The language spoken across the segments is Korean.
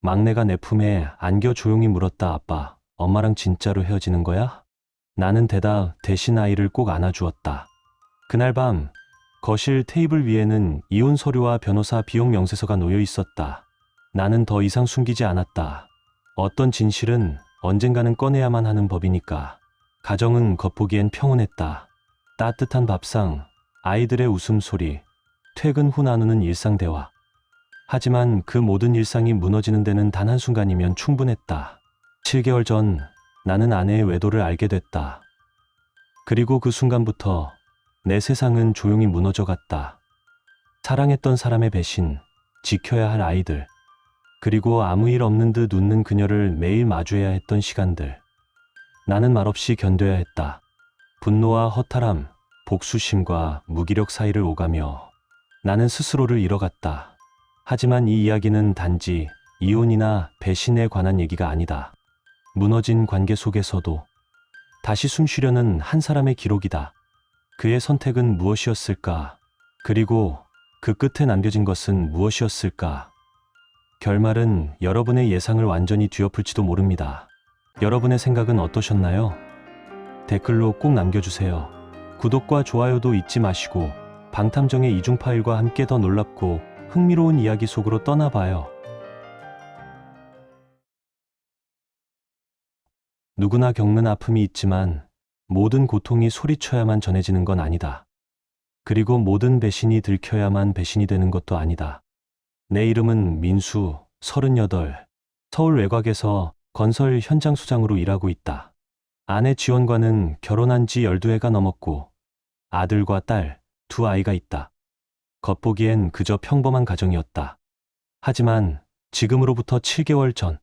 막내가 내 품에 안겨 조용히 물었다. 아빠, 엄마랑 진짜로 헤어지는 거야? 나는 대답 대신 아이를 꼭 안아주었다. 그날 밤 거실 테이블 위에는 이혼 서류와 변호사 비용 명세서가 놓여 있었다. 나는 더 이상 숨기지 않았다. 어떤 진실은 언젠가는 꺼내야만 하는 법이니까. 가정은 겉보기엔 평온했다. 따뜻한 밥상, 아이들의 웃음소리, 퇴근 후 나누는 일상 대화. 하지만 그 모든 일상이 무너지는 데는 단 한순간이면 충분했다. 7개월 전 나는 아내의 외도를 알게 됐다. 그리고 그 순간부터 내 세상은 조용히 무너져 갔다. 사랑했던 사람의 배신, 지켜야 할 아이들, 그리고 아무 일 없는 듯 웃는 그녀를 매일 마주해야 했던 시간들. 나는 말없이 견뎌야 했다. 분노와 허탈함, 복수심과 무기력 사이를 오가며 나는 스스로를 잃어갔다. 하지만 이 이야기는 단지 이혼이나 배신에 관한 얘기가 아니다. 무너진 관계 속에서도 다시 숨 쉬려는 한 사람의 기록이다. 그의 선택은 무엇이었을까? 그리고 그 끝에 남겨진 것은 무엇이었을까? 결말은 여러분의 예상을 완전히 뒤엎을지도 모릅니다. 여러분의 생각은 어떠셨나요? 댓글로 꼭 남겨주세요. 구독과 좋아요도 잊지 마시고 방탐정의 이중 파일과 함께 더 놀랍고 흥미로운 이야기 속으로 떠나봐요. 누구나 겪는 아픔이 있지만 모든 고통이 소리쳐야만 전해지는 건 아니다. 그리고 모든 배신이 들켜야만 배신이 되는 것도 아니다. 내 이름은 민수, 38, 서울 외곽에서 건설 현장 수장으로 일하고 있다. 아내 지원과는 결혼한 지 12해가 넘었고 아들과 딸, 두 아이가 있다. 겉보기엔 그저 평범한 가정이었다. 하지만 지금으로부터 7개월 전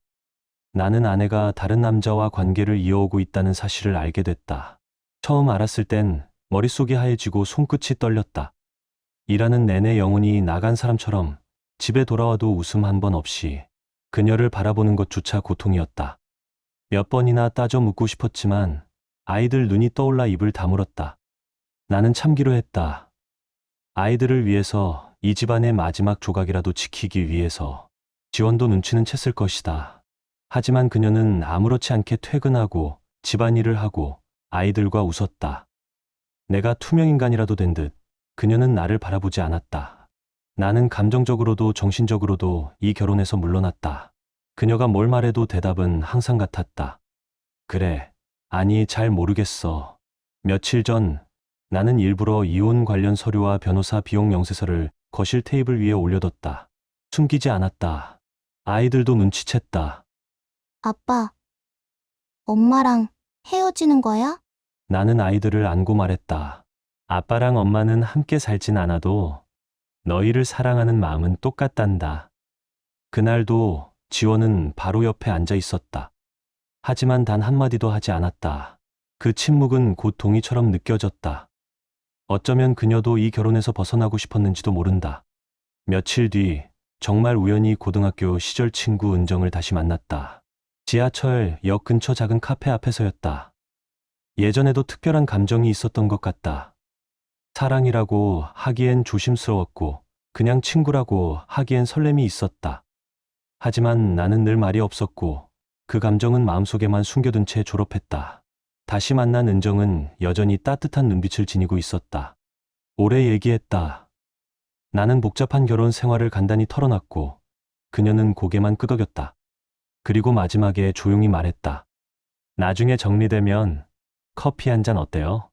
나는 아내가 다른 남자와 관계를 이어오고 있다는 사실을 알게 됐다. 처음 알았을 땐 머릿속이 하얘지고 손끝이 떨렸다. 일하는 내내 영혼이 나간 사람처럼 집에 돌아와도 웃음 한 번 없이 그녀를 바라보는 것조차 고통이었다. 몇 번이나 따져 묻고 싶었지만 아이들 눈이 떠올라 입을 다물었다. 나는 참기로 했다. 아이들을 위해서, 이 집안의 마지막 조각이라도 지키기 위해서. 지원도 눈치는 챘을 것이다. 하지만 그녀는 아무렇지 않게 퇴근하고 집안일을 하고 아이들과 웃었다. 내가 투명인간이라도 된 듯 그녀는 나를 바라보지 않았다. 나는 감정적으로도 정신적으로도 이 결혼에서 물러났다. 그녀가 뭘 말해도 대답은 항상 같았다. 그래, 아니, 잘 모르겠어. 며칠 전 나는 일부러 이혼 관련 서류와 변호사 비용 명세서를 거실 테이블 위에 올려뒀다. 숨기지 않았다. 아이들도 눈치챘다. 아빠, 엄마랑 헤어지는 거야? 나는 아이들을 안고 말했다. 아빠랑 엄마는 함께 살진 않아도 너희를 사랑하는 마음은 똑같단다. 그날도 지원은 바로 옆에 앉아 있었다. 하지만 단 한마디도 하지 않았다. 그 침묵은 곧 동의처럼 느껴졌다. 어쩌면 그녀도 이 결혼에서 벗어나고 싶었는지도 모른다. 며칠 뒤 정말 우연히 고등학교 시절 친구 은정을 다시 만났다. 지하철 역 근처 작은 카페 앞에서였다. 예전에도 특별한 감정이 있었던 것 같다. 사랑이라고 하기엔 조심스러웠고 그냥 친구라고 하기엔 설렘이 있었다. 하지만 나는 늘 말이 없었고 그 감정은 마음속에만 숨겨둔 채 졸업했다. 다시 만난 은정은 여전히 따뜻한 눈빛을 지니고 있었다. 오래 얘기했다. 나는 복잡한 결혼 생활을 간단히 털어놨고 그녀는 고개만 끄덕였다. 그리고 마지막에 조용히 말했다. 나중에 정리되면 커피 한 잔 어때요?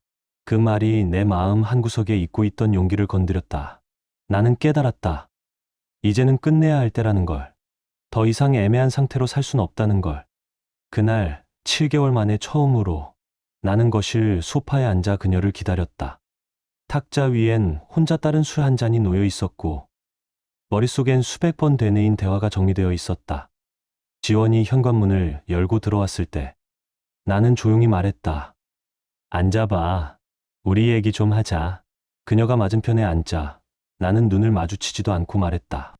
그 말이 내 마음 한구석에 잊고 있던 용기를 건드렸다. 나는 깨달았다. 이제는 끝내야 할 때라는 걸. 더 이상 애매한 상태로 살 순 없다는 걸. 그날 7개월 만에 처음으로 나는 거실 소파에 앉아 그녀를 기다렸다. 탁자 위엔 혼자 따른 술 한 잔이 놓여 있었고 머릿속엔 수백 번 되뇌인 대화가 정리되어 있었다. 지원이 현관문을 열고 들어왔을 때 나는 조용히 말했다. 앉아봐. 우리 얘기 좀 하자. 그녀가 맞은편에 앉자 나는 눈을 마주치지도 않고 말했다.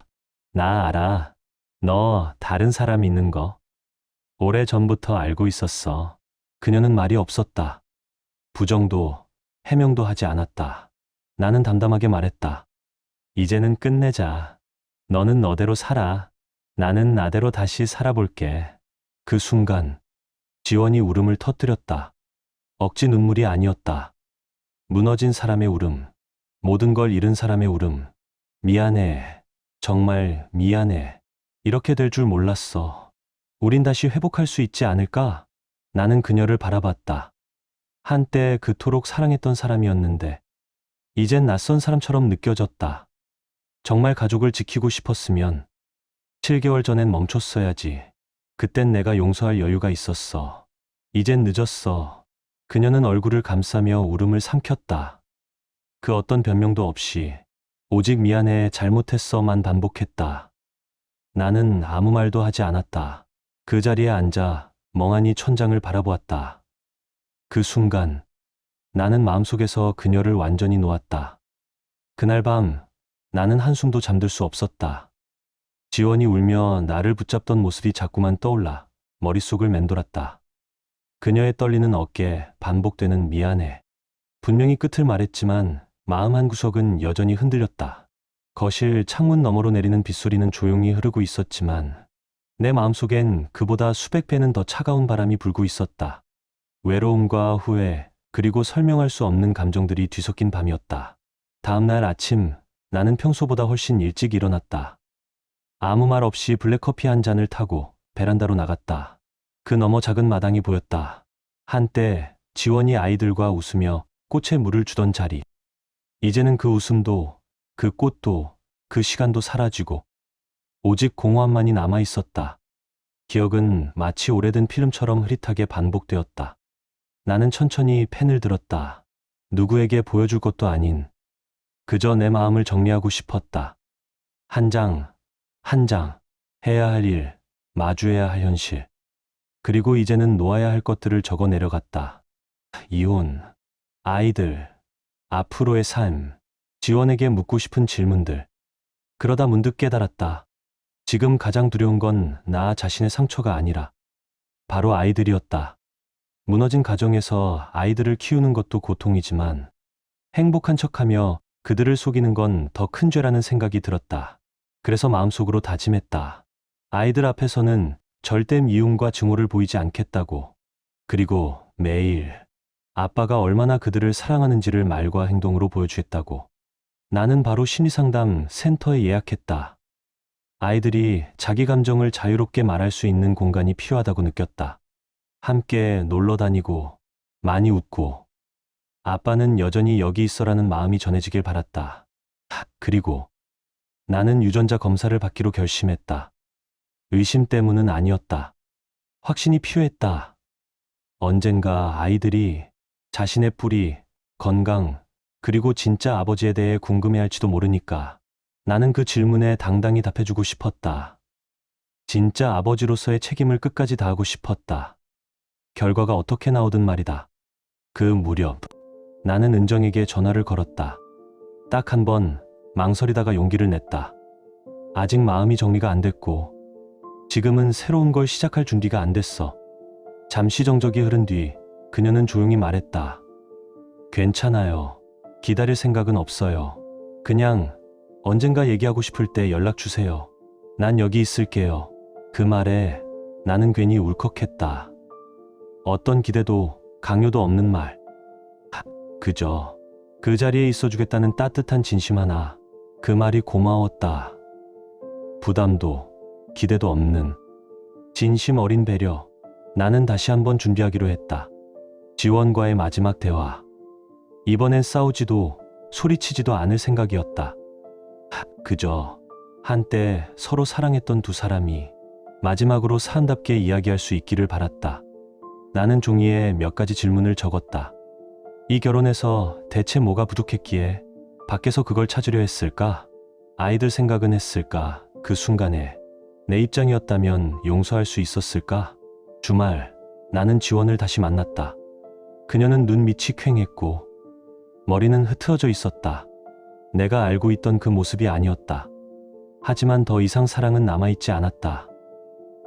나 알아. 너 다른 사람 있는 거. 오래전부터 알고 있었어. 그녀는 말이 없었다. 부정도 해명도 하지 않았다. 나는 담담하게 말했다. 이제는 끝내자. 너는 너대로 살아. 나는 나대로 다시 살아볼게. 그 순간 지원이 울음을 터뜨렸다. 억지 눈물이 아니었다. 무너진 사람의 울음. 모든 걸 잃은 사람의 울음. 미안해. 정말 미안해. 이렇게 될 줄 몰랐어. 우린 다시 회복할 수 있지 않을까? 나는 그녀를 바라봤다. 한때 그토록 사랑했던 사람이었는데 이젠 낯선 사람처럼 느껴졌다. 정말 가족을 지키고 싶었으면 7개월 전엔 멈췄어야지. 그땐 내가 용서할 여유가 있었어. 이젠 늦었어. 그녀는 얼굴을 감싸며 울음을 삼켰다. 그 어떤 변명도 없이 오직 미안해, 잘못했어만 반복했다. 나는 아무 말도 하지 않았다. 그 자리에 앉아 멍하니 천장을 바라보았다. 그 순간 나는 마음속에서 그녀를 완전히 놓았다. 그날 밤 나는 한숨도 잠들 수 없었다. 지원이 울며 나를 붙잡던 모습이 자꾸만 떠올라 머릿속을 맴돌았다. 그녀의 떨리는 어깨, 반복되는 미안해. 분명히 끝을 말했지만 마음 한구석은 여전히 흔들렸다. 거실 창문 너머로 내리는 빗소리는 조용히 흐르고 있었지만 내 마음속엔 그보다 수백 배는 더 차가운 바람이 불고 있었다. 외로움과 후회, 그리고 설명할 수 없는 감정들이 뒤섞인 밤이었다. 다음 날 아침, 나는 평소보다 훨씬 일찍 일어났다. 아무 말 없이 블랙커피 한 잔을 타고 베란다로 나갔다. 그 너머 작은 마당이 보였다. 한때 지원이 아이들과 웃으며 꽃에 물을 주던 자리. 이제는 그 웃음도, 그 꽃도, 그 시간도 사라지고 오직 공허함만이 남아 있었다. 기억은 마치 오래된 필름처럼 흐릿하게 반복되었다. 나는 천천히 펜을 들었다. 누구에게 보여줄 것도 아닌 그저 내 마음을 정리하고 싶었다. 한 장, 한 장, 해야 할 일, 마주해야 할 현실. 그리고 이제는 놓아야 할 것들을 적어 내려갔다. 이혼, 아이들, 앞으로의 삶, 지원에게 묻고 싶은 질문들. 그러다 문득 깨달았다. 지금 가장 두려운 건 나 자신의 상처가 아니라 바로 아이들이었다. 무너진 가정에서 아이들을 키우는 것도 고통이지만 행복한 척하며 그들을 속이는 건 더 큰 죄라는 생각이 들었다. 그래서 마음속으로 다짐했다. 아이들 앞에서는 절대 미움과 증오를 보이지 않겠다고. 그리고 매일 아빠가 얼마나 그들을 사랑하는지를 말과 행동으로 보여주겠다고. 나는 바로 심리상담 센터에 예약했다. 아이들이 자기 감정을 자유롭게 말할 수 있는 공간이 필요하다고 느꼈다. 함께 놀러 다니고 많이 웃고 아빠는 여전히 여기 있어라는 마음이 전해지길 바랐다. 그리고 나는 유전자 검사를 받기로 결심했다. 의심 때문은 아니었다. 확신이 필요했다. 언젠가 아이들이 자신의 뿌리, 건강, 그리고 진짜 아버지에 대해 궁금해할지도 모르니까 나는 그 질문에 당당히 답해주고 싶었다. 진짜 아버지로서의 책임을 끝까지 다하고 싶었다. 결과가 어떻게 나오든 말이다. 그 무렵 나는 은정에게 전화를 걸었다. 딱 한 번 망설이다가 용기를 냈다. 아직 마음이 정리가 안 됐고 지금은 새로운 걸 시작할 준비가 안 됐어. 잠시 정적이 흐른 뒤 그녀는 조용히 말했다. 괜찮아요. 기다릴 생각은 없어요. 그냥 언젠가 얘기하고 싶을 때 연락 주세요. 난 여기 있을게요. 그 말에 나는 괜히 울컥했다. 어떤 기대도 강요도 없는 말. 그저 그 자리에 있어주겠다는 따뜻한 진심 하나. 그 말이 고마웠다. 부담도 기대도 없는 진심 어린 배려. 나는 다시 한번 준비하기로 했다. 지원과의 마지막 대화. 이번엔 싸우지도 소리치지도 않을 생각이었다. 그저 한때 서로 사랑했던 두 사람이 마지막으로 사람답게 이야기할 수 있기를 바랐다. 나는 종이에 몇 가지 질문을 적었다. 이 결혼에서 대체 뭐가 부족했기에 밖에서 그걸 찾으려 했을까? 아이들 생각은 했을까? 그 순간에 내 입장이었다면 용서할 수 있었을까? 주말 나는 지원을 다시 만났다. 그녀는 눈 밑이 퀭했고 머리는 흐트러져 있었다. 내가 알고 있던 그 모습이 아니었다. 하지만 더 이상 사랑은 남아있지 않았다.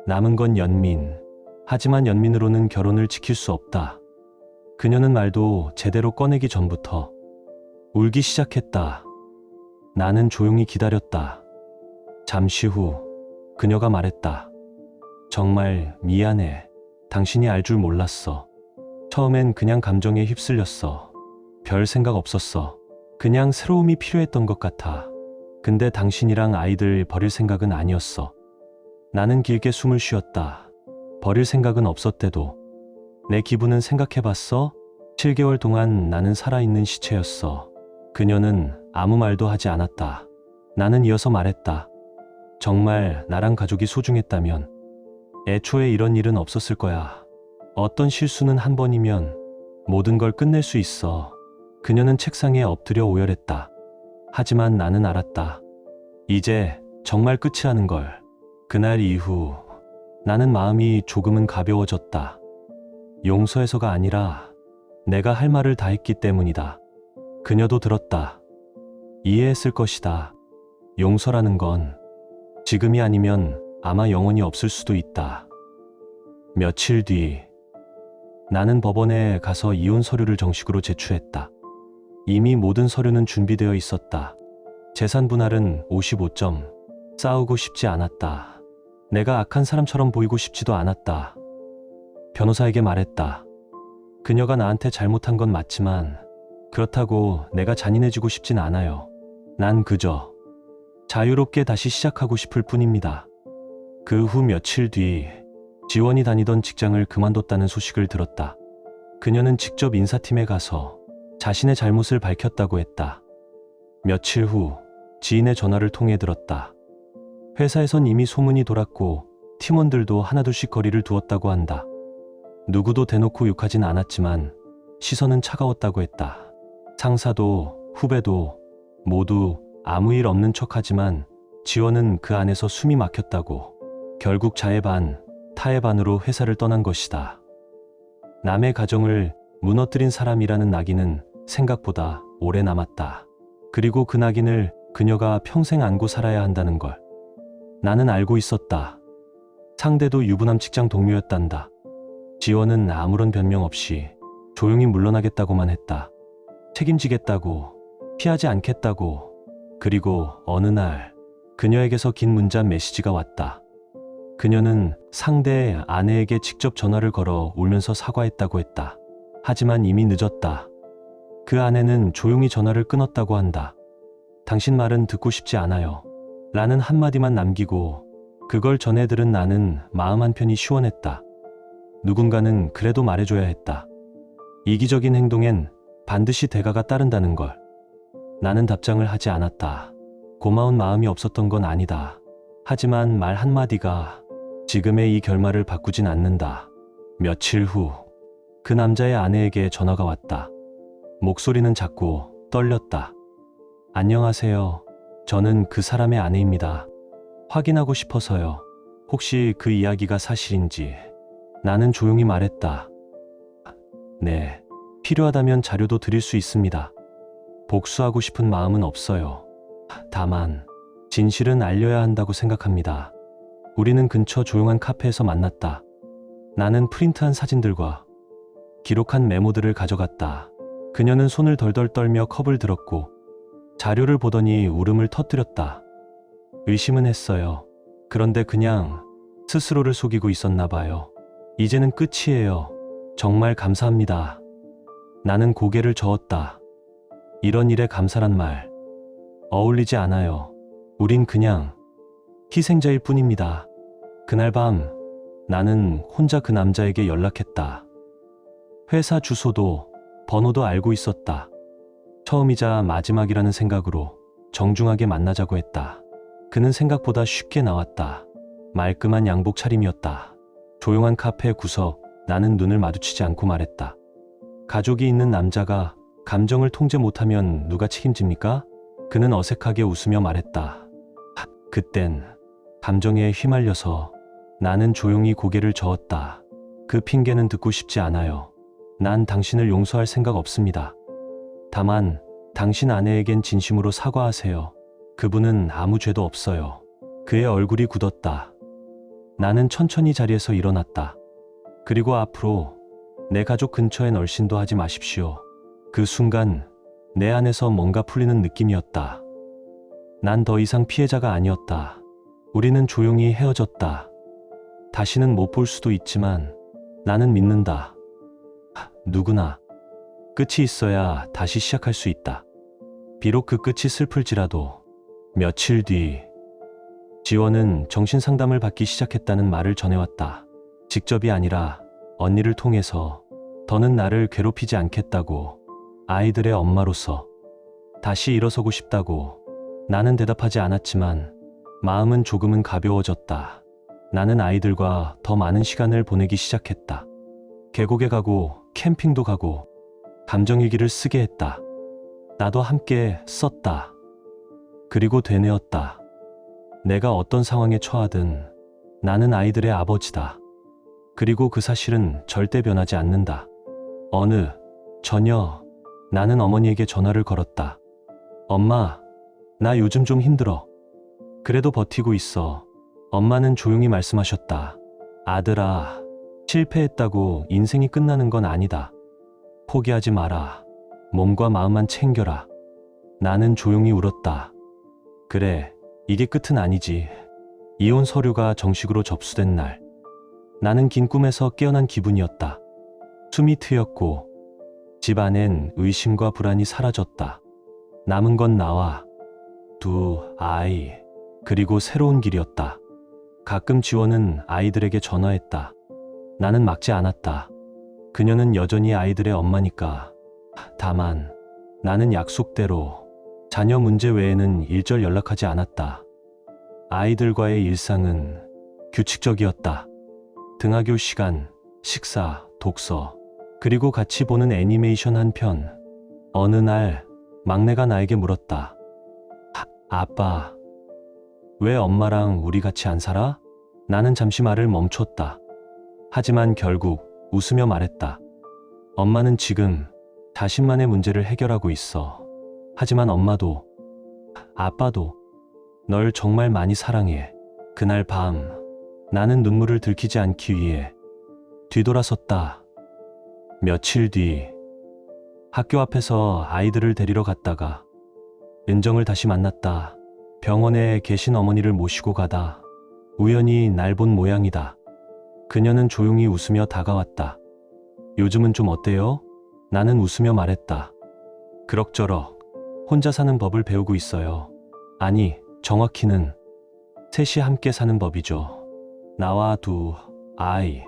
남은 건 연민. 하지만 연민으로는 결혼을 지킬 수 없다. 그녀는 말도 제대로 꺼내기 전부터 울기 시작했다. 나는 조용히 기다렸다. 잠시 후 그녀가 말했다. 정말 미안해. 당신이 알 줄 몰랐어. 처음엔 그냥 감정에 휩쓸렸어. 별 생각 없었어. 그냥 새로움이 필요했던 것 같아. 근데 당신이랑 아이들 버릴 생각은 아니었어. 나는 길게 숨을 쉬었다. 버릴 생각은 없었대도. 내 기분은 생각해봤어? 7개월 동안 나는 살아있는 시체였어. 그녀는 아무 말도 하지 않았다. 나는 이어서 말했다. 정말 나랑 가족이 소중했다면 애초에 이런 일은 없었을 거야. 어떤 실수는 한 번이면 모든 걸 끝낼 수 있어. 그녀는 책상에 엎드려 오열했다. 하지만 나는 알았다. 이제 정말 끝이라는 걸. 그날 이후 나는 마음이 조금은 가벼워졌다. 용서해서가 아니라 내가 할 말을 다 했기 때문이다. 그녀도 들었다. 이해했을 것이다. 용서라는 건 지금이 아니면 아마 영원히 없을 수도 있다. 며칠 뒤 나는 법원에 가서 이혼 서류를 정식으로 제출했다. 이미 모든 서류는 준비되어 있었다. 재산 분할은 55점. 싸우고 싶지 않았다. 내가 악한 사람처럼 보이고 싶지도 않았다. 변호사에게 말했다. 그녀가 나한테 잘못한 건 맞지만 그렇다고 내가 잔인해지고 싶진 않아요. 난 그저 자유롭게 다시 시작하고 싶을 뿐입니다. 그 후 며칠 뒤 지원이 다니던 직장을 그만뒀다는 소식을 들었다. 그녀는 직접 인사팀에 가서 자신의 잘못을 밝혔다고 했다. 며칠 후 지인의 전화를 통해 들었다. 회사에선 이미 소문이 돌았고 팀원들도 하나둘씩 거리를 두었다고 한다. 누구도 대놓고 욕하진 않았지만 시선은 차가웠다고 했다. 상사도 후배도 모두 아무 일 없는 척하지만 지원은 그 안에서 숨이 막혔다고. 결국 자의 반, 타의 반으로 회사를 떠난 것이다. 남의 가정을 무너뜨린 사람이라는 낙인은 생각보다 오래 남았다. 그리고 그 낙인을 그녀가 평생 안고 살아야 한다는 걸 나는 알고 있었다. 상대도 유부남 직장 동료였단다. 지원은 아무런 변명 없이 조용히 물러나겠다고만 했다. 책임지겠다고, 피하지 않겠다고. 그리고 어느 날 그녀에게서 긴 문자 메시지가 왔다. 그녀는 상대의 아내에게 직접 전화를 걸어 울면서 사과했다고 했다. 하지만 이미 늦었다. 그 아내는 조용히 전화를 끊었다고 한다. 당신 말은 듣고 싶지 않아요. 라는 한마디만 남기고 그걸 전해 들은 나는 마음 한편이 시원했다. 누군가는 그래도 말해줘야 했다. 이기적인 행동엔 반드시 대가가 따른다는 걸. 나는 답장을 하지 않았다. 고마운 마음이 없었던 건 아니다. 하지만 말 한마디가 지금의 이 결말을 바꾸진 않는다. 며칠 후 그 남자의 아내에게 전화가 왔다. 목소리는 작고 떨렸다. 안녕하세요. 저는 그 사람의 아내입니다. 확인하고 싶어서요. 혹시 그 이야기가 사실인지. 나는 조용히 말했다. 네. 필요하다면 자료도 드릴 수 있습니다. 복수하고 싶은 마음은 없어요. 다만 진실은 알려야 한다고 생각합니다. 우리는 근처 조용한 카페에서 만났다. 나는 프린트한 사진들과 기록한 메모들을 가져갔다. 그녀는 손을 덜덜 떨며 컵을 들었고 자료를 보더니 울음을 터뜨렸다. 의심은 했어요. 그런데 그냥 스스로를 속이고 있었나 봐요. 이제는 끝이에요. 정말 감사합니다. 나는 고개를 저었다. 이런 일에 감사란 말 어울리지 않아요. 우린 그냥 희생자일 뿐입니다. 그날 밤 나는 혼자 그 남자에게 연락했다. 회사 주소도 번호도 알고 있었다. 처음이자 마지막이라는 생각으로 정중하게 만나자고 했다. 그는 생각보다 쉽게 나왔다. 말끔한 양복 차림이었다. 조용한 카페 구석, 나는 눈을 마주치지 않고 말했다. 가족이 있는 남자가 감정을 통제 못하면 누가 책임집니까? 그는 어색하게 웃으며 말했다. 그땐 감정에 휘말려서 나는 조용히 고개를 저었다. 그 핑계는 듣고 싶지 않아요. 난 당신을 용서할 생각 없습니다. 다만 당신 아내에겐 진심으로 사과하세요. 그분은 아무 죄도 없어요. 그의 얼굴이 굳었다. 나는 천천히 자리에서 일어났다. 그리고 앞으로 내 가족 근처엔 얼씬도 하지 마십시오. 그 순간 내 안에서 뭔가 풀리는 느낌이었다. 난 더 이상 피해자가 아니었다. 우리는 조용히 헤어졌다. 다시는 못 볼 수도 있지만 나는 믿는다. 누구나 끝이 있어야 다시 시작할 수 있다. 비록 그 끝이 슬플지라도. 며칠 뒤 지원은 정신상담을 받기 시작했다는 말을 전해왔다. 직접이 아니라 언니를 통해서 더는 나를 괴롭히지 않겠다고, 아이들의 엄마로서 다시 일어서고 싶다고. 나는 대답하지 않았지만 마음은 조금은 가벼워졌다. 나는 아이들과 더 많은 시간을 보내기 시작했다. 계곡에 가고 캠핑도 가고 감정일기를 쓰게 했다. 나도 함께 썼다. 그리고 되뇌었다. 내가 어떤 상황에 처하든 나는 아이들의 아버지다. 그리고 그 사실은 절대 변하지 않는다. 어느 저녁 나는 어머니에게 전화를 걸었다. 엄마, 나 요즘 좀 힘들어. 그래도 버티고 있어. 엄마는 조용히 말씀하셨다. 아들아, 실패했다고 인생이 끝나는 건 아니다. 포기하지 마라. 몸과 마음만 챙겨라. 나는 조용히 울었다. 그래, 이게 끝은 아니지. 이혼 서류가 정식으로 접수된 날, 나는 긴 꿈에서 깨어난 기분이었다. 숨이 트였고 집 안엔 의심과 불안이 사라졌다. 남은 건 나와 두 아이, 그리고 새로운 길이었다. 가끔 지원은 아이들에게 전화했다. 나는 막지 않았다. 그녀는 여전히 아이들의 엄마니까. 다만 나는 약속대로 자녀 문제 외에는 일절 연락하지 않았다. 아이들과의 일상은 규칙적이었다. 등하교 시간, 식사, 독서, 그리고 같이 보는 애니메이션 한 편. 어느 날 막내가 나에게 물었다. 아빠, 왜 엄마랑 우리 같이 안 살아? 나는 잠시 말을 멈췄다. 하지만 결국 웃으며 말했다. 엄마는 지금 자신만의 문제를 해결하고 있어. 하지만 엄마도, 아빠도 널 정말 많이 사랑해. 그날 밤 나는 눈물을 들키지 않기 위해 뒤돌아섰다. 며칠 뒤 학교 앞에서 아이들을 데리러 갔다가 은정을 다시 만났다. 병원에 계신 어머니를 모시고 가다 우연히 날 본 모양이다. 그녀는 조용히 웃으며 다가왔다. 요즘은 좀 어때요? 나는 웃으며 말했다. 그럭저럭 혼자 사는 법을 배우고 있어요. 아니, 정확히는 셋이 함께 사는 법이죠. 나와 두 아이.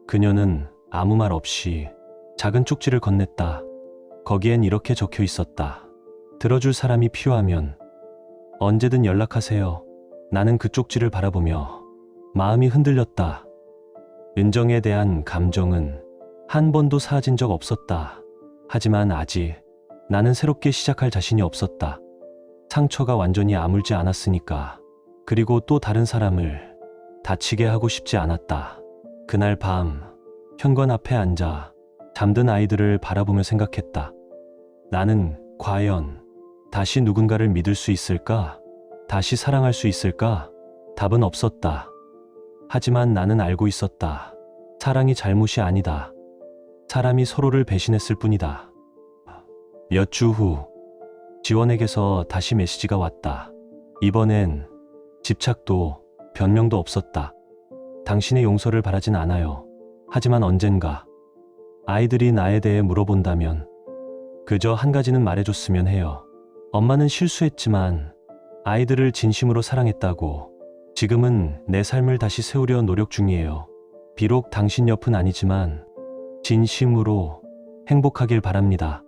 그녀는 아무 말 없이 작은 쪽지를 건넸다. 거기엔 이렇게 적혀 있었다. 들어줄 사람이 필요하면 언제든 연락하세요. 나는 그 쪽지를 바라보며 마음이 흔들렸다. 은정에 대한 감정은 한 번도 사라진 적 없었다. 하지만 아직 나는 새롭게 시작할 자신이 없었다. 상처가 완전히 아물지 않았으니까. 그리고 또 다른 사람을 다치게 하고 싶지 않았다. 그날 밤 현관 앞에 앉아 잠든 아이들을 바라보며 생각했다. 나는 과연 다시 누군가를 믿을 수 있을까? 다시 사랑할 수 있을까? 답은 없었다. 하지만 나는 알고 있었다. 사랑이 잘못이 아니다. 사람이 서로를 배신했을 뿐이다. 몇 주 후 지원에게서 다시 메시지가 왔다. 이번엔 집착도 변명도 없었다. 당신의 용서를 바라진 않아요. 하지만 언젠가 아이들이 나에 대해 물어본다면 그저 한 가지는 말해줬으면 해요. 엄마는 실수했지만 아이들을 진심으로 사랑했다고. 지금은 내 삶을 다시 세우려 노력 중이에요. 비록 당신 옆은 아니지만 진심으로 행복하길 바랍니다.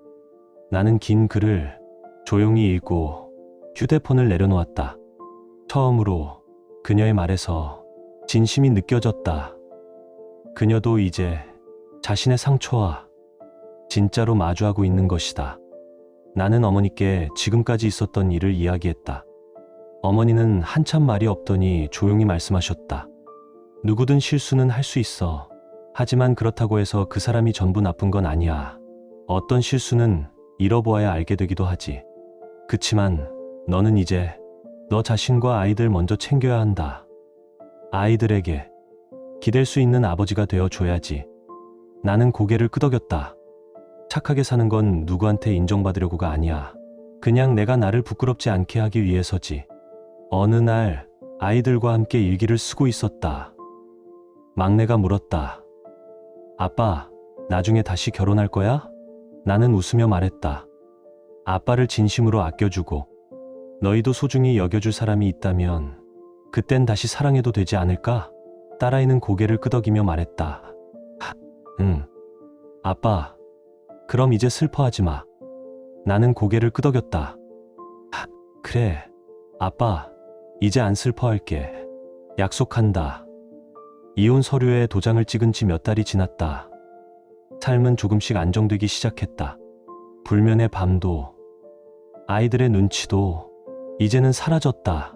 나는 긴 글을 조용히 읽고 휴대폰을 내려놓았다. 처음으로 그녀의 말에서 진심이 느껴졌다. 그녀도 이제 자신의 상처와 진짜로 마주하고 있는 것이다. 나는 어머니께 지금까지 있었던 일을 이야기했다. 어머니는 한참 말이 없더니 조용히 말씀하셨다. 누구든 실수는 할 수 있어. 하지만 그렇다고 해서 그 사람이 전부 나쁜 건 아니야. 어떤 실수는 잃어보아야 알게 되기도 하지. 그치만 너는 이제 너 자신과 아이들 먼저 챙겨야 한다. 아이들에게 기댈 수 있는 아버지가 되어줘야지. 나는 고개를 끄덕였다. 착하게 사는 건 누구한테 인정받으려고가 아니야. 그냥 내가 나를 부끄럽지 않게 하기 위해서지. 어느 날 아이들과 함께 일기를 쓰고 있었다. 막내가 물었다. 아빠, 나중에 다시 결혼할 거야? 나는 웃으며 말했다. 아빠를 진심으로 아껴주고 너희도 소중히 여겨줄 사람이 있다면 그땐 다시 사랑해도 되지 않을까? 딸아이는 고개를 끄덕이며 말했다. 응. 아빠, 그럼 이제 슬퍼하지 마. 나는 고개를 끄덕였다. 그래. 아빠, 이제 안 슬퍼할게. 약속한다. 이혼 서류에 도장을 찍은 지 몇 달이 지났다. 삶은 조금씩 안정되기 시작했다. 불면의 밤도, 아이들의 눈치도 이제는 사라졌다.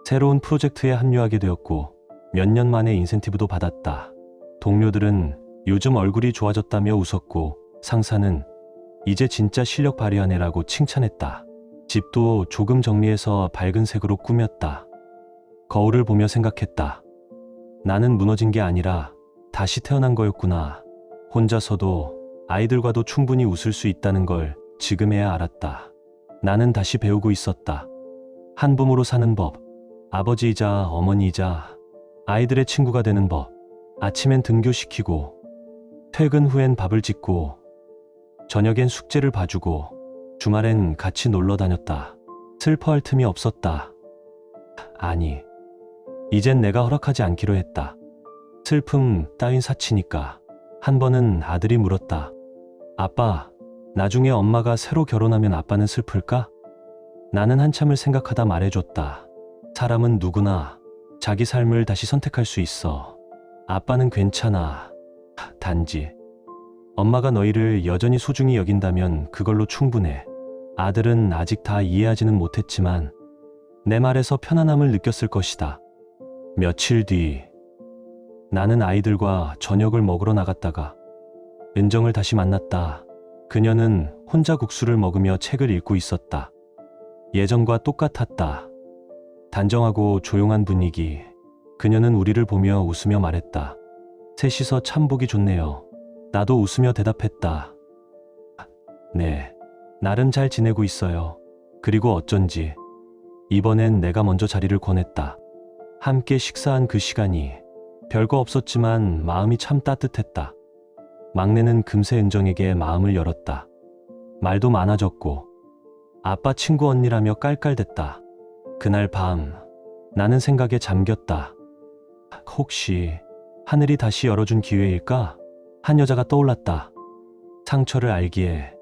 새로운 프로젝트에 합류하게 되었고 몇 년 만에 인센티브도 받았다. 동료들은 요즘 얼굴이 좋아졌다며 웃었고 상사는 이제 진짜 실력 발휘하네라고 칭찬했다. 집도 조금 정리해서 밝은 색으로 꾸몄다. 거울을 보며 생각했다. 나는 무너진 게 아니라 다시 태어난 거였구나. 혼자서도 아이들과도 충분히 웃을 수 있다는 걸 지금에야 알았다. 나는 다시 배우고 있었다. 한부모로 사는 법, 아버지이자 어머니이자 아이들의 친구가 되는 법, 아침엔 등교시키고 퇴근 후엔 밥을 짓고 저녁엔 숙제를 봐주고 주말엔 같이 놀러 다녔다. 슬퍼할 틈이 없었다. 아니, 이젠 내가 허락하지 않기로 했다. 슬픔 따윈 사치니까. 한 번은 아들이 물었다. 아빠, 나중에 엄마가 새로 결혼하면 아빠는 슬플까? 나는 한참을 생각하다 말해줬다. 사람은 누구나 자기 삶을 다시 선택할 수 있어. 아빠는 괜찮아. 단지 엄마가 너희를 여전히 소중히 여긴다면 그걸로 충분해. 아들은 아직 다 이해하지는 못했지만 내 말에서 편안함을 느꼈을 것이다. 며칠 뒤 나는 아이들과 저녁을 먹으러 나갔다가 은정을 다시 만났다. 그녀는 혼자 국수를 먹으며 책을 읽고 있었다. 예전과 똑같았다. 단정하고 조용한 분위기. 그녀는 우리를 보며 웃으며 말했다. 셋이서 참 보기 좋네요. 나도 웃으며 대답했다. 네, 나름 잘 지내고 있어요. 그리고 어쩐지 이번엔 내가 먼저 자리를 권했다. 함께 식사한 그 시간이 별거 없었지만 마음이 참 따뜻했다. 막내는 금세 은정에게 마음을 열었다. 말도 많아졌고 아빠 친구 언니라며 깔깔댔다. 그날 밤 나는 생각에 잠겼다. 혹시 하늘이 다시 열어준 기회일까? 한 여자가 떠올랐다. 상처를 알기에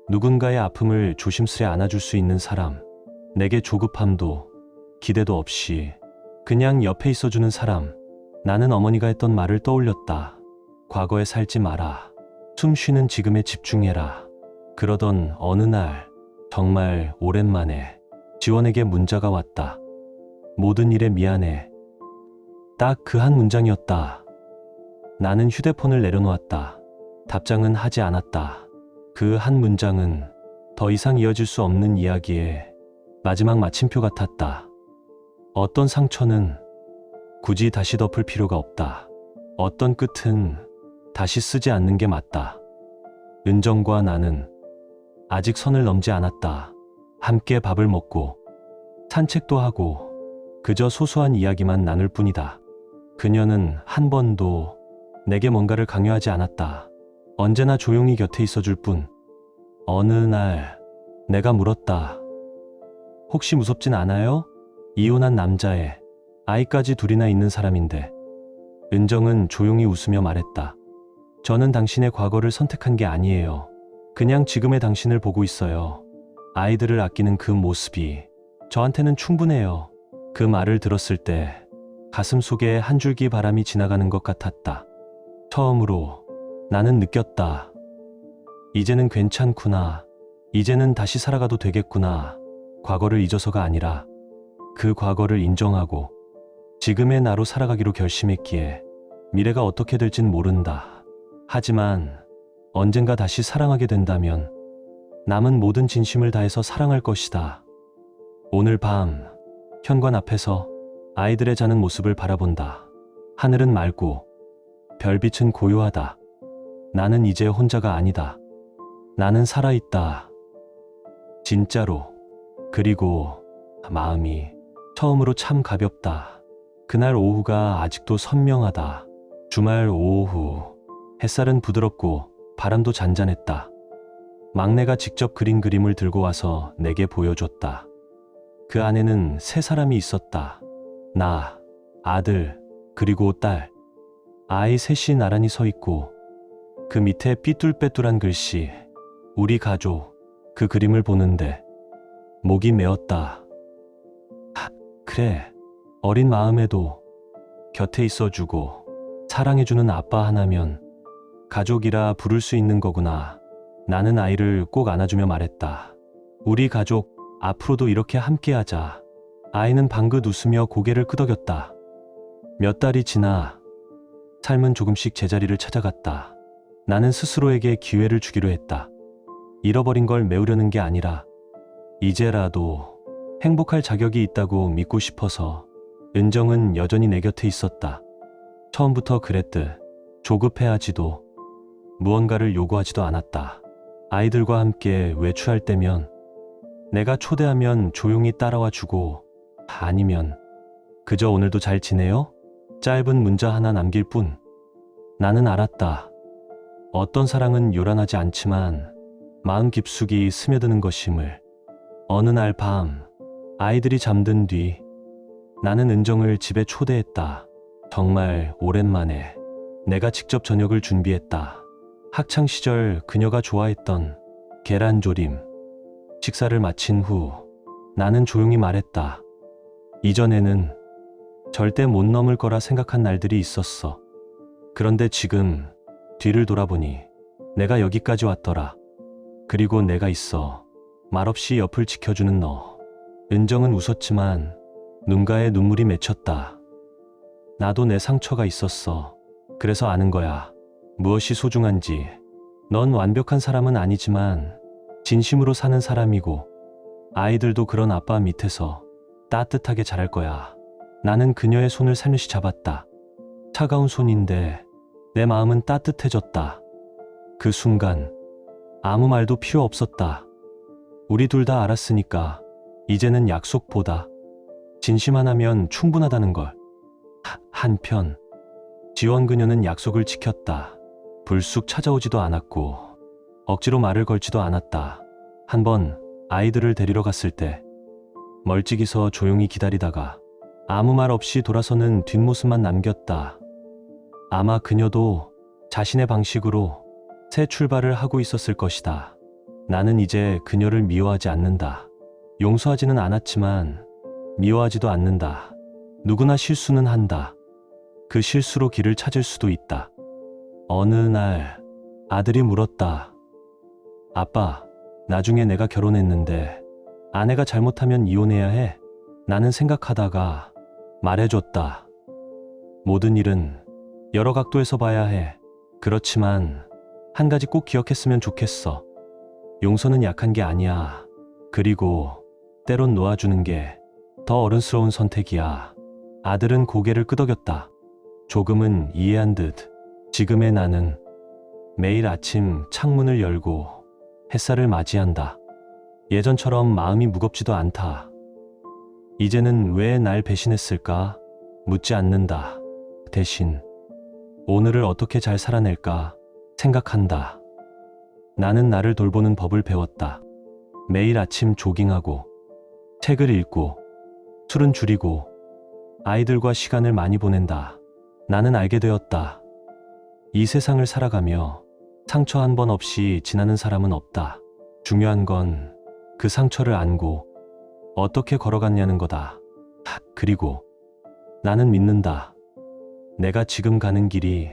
누군가의 아픔을 조심스레 안아줄 수 있는 사람. 내게 조급함도 기대도 없이 그냥 옆에 있어주는 사람. 나는 어머니가 했던 말을 떠올렸다. 과거에 살지 마라. 숨 쉬는 지금에 집중해라. 그러던 어느 날 정말 오랜만에 지원에게 문자가 왔다. 모든 일에 미안해. 딱 그 한 문장이었다. 나는 휴대폰을 내려놓았다. 답장은 하지 않았다. 그 한 문장은 더 이상 이어질 수 없는 이야기의 마지막 마침표 같았다. 어떤 상처는 굳이 다시 덮을 필요가 없다. 어떤 끝은 다시 쓰지 않는 게 맞다. 은정과 나는 아직 선을 넘지 않았다. 함께 밥을 먹고 산책도 하고 그저 소소한 이야기만 나눌 뿐이다. 그녀는 한 번도 내게 뭔가를 강요하지 않았다. 언제나 조용히 곁에 있어줄 뿐. 어느 날 내가 물었다. 혹시 무섭진 않아요? 이혼한 남자애, 아이까지 둘이나 있는 사람인데. 은정은 조용히 웃으며 말했다. 저는 당신의 과거를 선택한 게 아니에요. 그냥 지금의 당신을 보고 있어요. 아이들을 아끼는 그 모습이 저한테는 충분해요. 그 말을 들었을 때 가슴 속에 한 줄기 바람이 지나가는 것 같았다. 처음으로 나는 느꼈다. 이제는 괜찮구나. 이제는 다시 살아가도 되겠구나. 과거를 잊어서가 아니라 그 과거를 인정하고 지금의 나로 살아가기로 결심했기에 미래가 어떻게 될진 모른다. 하지만 언젠가 다시 사랑하게 된다면 남은 모든 진심을 다해서 사랑할 것이다. 오늘 밤 현관 앞에서 아이들의 자는 모습을 바라본다. 하늘은 맑고 별빛은 고요하다. 나는 이제 혼자가 아니다. 나는 살아있다. 진짜로. 그리고 마음이 처음으로 참 가볍다. 그날 오후가 아직도 선명하다. 주말 오후. 햇살은 부드럽고 바람도 잔잔했다. 막내가 직접 그린 그림을 들고 와서 내게 보여줬다. 그 안에는 세 사람이 있었다. 나, 아들, 그리고 딸. 아이 셋이 나란히 서 있고 그 밑에 삐뚤빼뚤한 글씨. 우리 가족. 그 그림을 보는데 목이 메었다. 그래, 어린 마음에도 곁에 있어주고 사랑해주는 아빠 하나면 가족이라 부를 수 있는 거구나. 나는 아이를 꼭 안아주며 말했다. 우리 가족, 앞으로도 이렇게 함께하자. 아이는 방긋 웃으며 고개를 끄덕였다. 몇 달이 지나 삶은 조금씩 제자리를 찾아갔다. 나는 스스로에게 기회를 주기로 했다. 잃어버린 걸 메우려는 게 아니라 이제라도 행복할 자격이 있다고 믿고 싶어서. 은정은 여전히 내 곁에 있었다. 처음부터 그랬듯 조급해하지도 무언가를 요구하지도 않았다. 아이들과 함께 외출할 때면 내가 초대하면 조용히 따라와 주고, 아니면 그저 오늘도 잘 지내요? 짧은 문자 하나 남길 뿐. 나는 알았다. 어떤 사랑은 요란하지 않지만 마음 깊숙이 스며드는 것임을. 어느 날 밤, 아이들이 잠든 뒤 나는 은정을 집에 초대했다. 정말 오랜만에 내가 직접 저녁을 준비했다. 학창 시절 그녀가 좋아했던 계란조림. 식사를 마친 후 나는 조용히 말했다. 이전에는 절대 못 넘을 거라 생각한 날들이 있었어. 그런데 지금 뒤를 돌아보니 내가 여기까지 왔더라. 그리고 내가 있어. 말없이 옆을 지켜주는 너. 은정은 웃었지만 눈가에 눈물이 맺혔다. 나도 내 상처가 있었어. 그래서 아는 거야. 무엇이 소중한지. 넌 완벽한 사람은 아니지만 진심으로 사는 사람이고, 아이들도 그런 아빠 밑에서 따뜻하게 자랄 거야. 나는 그녀의 손을 살며시 잡았다. 차가운 손인데 내 마음은 따뜻해졌다. 그 순간 아무 말도 필요 없었다. 우리 둘 다 알았으니까 이제는 약속보다 진심 하나면 충분하다는 걸. 한편 지원 그녀는 약속을 지켰다. 불쑥 찾아오지도 않았고 억지로 말을 걸지도 않았다. 한번 아이들을 데리러 갔을 때 멀찍이서 조용히 기다리다가 아무 말 없이 돌아서는 뒷모습만 남겼다. 아마 그녀도 자신의 방식으로 새 출발을 하고 있었을 것이다. 나는 이제 그녀를 미워하지 않는다. 용서하지는 않았지만 미워하지도 않는다. 누구나 실수는 한다. 그 실수로 길을 찾을 수도 있다. 어느 날 아들이 물었다. 아빠, 나중에 내가 결혼했는데 아내가 잘못하면 이혼해야 해? 나는 생각하다가 말해줬다. 모든 일은 여러 각도에서 봐야 해. 그렇지만 한 가지 꼭 기억했으면 좋겠어. 용서는 약한 게 아니야. 그리고 때론 놓아주는 게 더 어른스러운 선택이야. 아들은 고개를 끄덕였다. 조금은 이해한 듯. 지금의 나는 매일 아침 창문을 열고 햇살을 맞이한다. 예전처럼 마음이 무겁지도 않다. 이제는 왜 날 배신했을까? 묻지 않는다. 대신 오늘을 어떻게 잘 살아낼까 생각한다. 나는 나를 돌보는 법을 배웠다. 매일 아침 조깅하고, 책을 읽고, 술은 줄이고, 아이들과 시간을 많이 보낸다. 나는 알게 되었다. 이 세상을 살아가며 상처 한 번 없이 지나는 사람은 없다. 중요한 건 그 상처를 안고 어떻게 걸어갔냐는 거다. 그리고 나는 믿는다. 내가 지금 가는 길이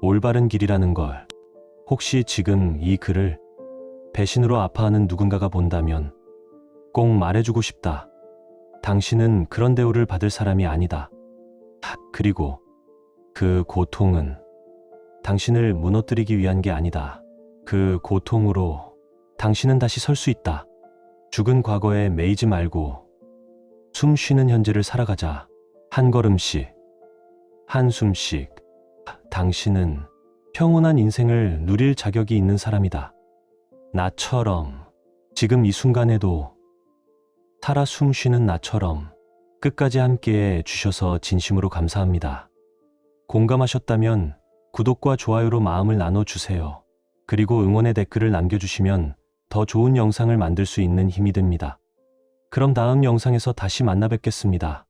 올바른 길이라는 걸. 혹시 지금 이 글을 배신으로 아파하는 누군가가 본다면 꼭 말해주고 싶다. 당신은 그런 대우를 받을 사람이 아니다. 그리고 그 고통은 당신을 무너뜨리기 위한 게 아니다. 그 고통으로 당신은 다시 설 수 있다. 죽은 과거에 매이지 말고 숨 쉬는 현재를 살아가자. 한 걸음씩, 한숨씩. 당신은 평온한 인생을 누릴 자격이 있는 사람이다. 나처럼, 지금 이 순간에도 살아 숨 쉬는 나처럼. 끝까지 함께 해주셔서 진심으로 감사합니다. 공감하셨다면 구독과 좋아요로 마음을 나눠주세요. 그리고 응원의 댓글을 남겨주시면 더 좋은 영상을 만들 수 있는 힘이 됩니다. 그럼 다음 영상에서 다시 만나 뵙겠습니다.